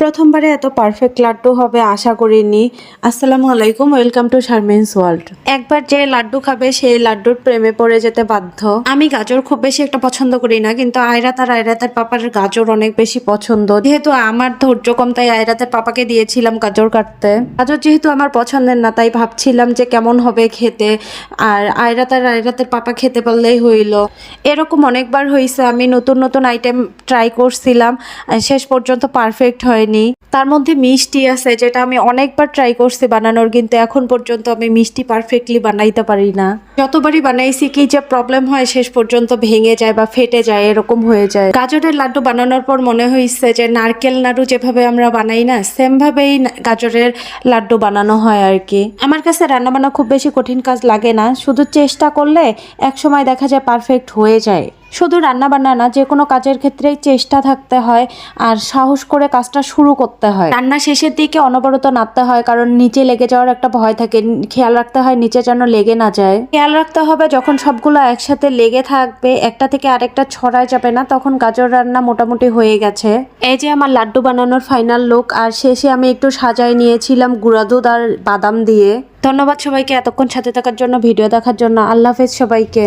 প্রথমবারে এত পারফেক্ট লাড্ডু হবে আশা করিনি। আসসালামু আলাইকুম, ওয়েলকাম টু শারমিনস ওয়ার্ল্ড। একবার যে লাড্ডু খাবে সেই লাড্ডুর প্রেমে পড়ে যেতে বাধ্য। আমি গাজর খুব বেশি একটা পছন্দ করি না, কিন্তু আয়রাতের পাপার গাজর অনেক বেশি পছন্দ। যেহেতু আমার ধৈর্য কম, তাই আয়রাতের পাপাকে দিয়েছিলাম গাজর কাটতে। গাজর যেহেতু আমার পছন্দের না, তাই ভাবছিলাম যে কেমন হবে খেতে, আর আয়রাতের পাপা খেতে পারলেই হইল। এরকম অনেকবার হয়েছে, আমি নতুন নতুন আইটেম ট্রাই করছিলাম, শেষ পর্যন্ত পারফেক্ট হয়নি। তার মধ্যে মিষ্টি আছে, যেটা আমি অনেকবার ট্রাই করছি বানানোর, কিন্তু এখন পর্যন্ত আমি মিষ্টি পারফেক্টলি বানাইতে পারি না। যতবারই বানাইছি কি যে প্রবলেম হয়, শেষ পর্যন্ত ভেঙে যায় বা ফেটে যায়, এরকম হয়ে যায়। গাজরের লাড্ডু বানানোর পর মনে হয়েছে যে নারকেল নাড়ু যেভাবে আমরা বানাই না, সেম ভাবেই গাজরের লাড্ডু বানানো হয় আর কি। আমার কাছে রান্নাবান্না খুব বেশি কঠিন কাজ লাগে না, শুধু চেষ্টা করলে একসময় দেখা যায় পারফেক্ট হয়ে যায়। শুধু রান্না বান্না না, যে কোনো কাজের ক্ষেত্রেই চেষ্টা থাকতে হয় আর সাহস করে কাজটা শুরু করতে হয়। রান্না শেষের দিকে অনবরত নাড়তে হয়, কারণ নিচে লেগে যাওয়ার একটা ভয় থাকে। খেয়াল রাখতে হয় নিচে যেন লেগে না যায়। খেয়াল রাখতে হবে যখন সবগুলো একসাথে লেগে থাকবে, একটা থেকে আরেকটা ছড়ায় যাবে না, তখন গাজর রান্না মোটামুটি হয়ে গেছে। এই যে আমার লাড্ডু বানানোর ফাইনাল লুক। আর শেষে আমি একটু সাজায় নিয়েছিলাম গুঁড়া দুধ আর বাদাম দিয়ে। ধন্যবাদ সবাইকে এতক্ষণ সাথে থাকার জন্য, ভিডিও দেখার জন্য। আল্লাহ হাফেজ সবাইকে।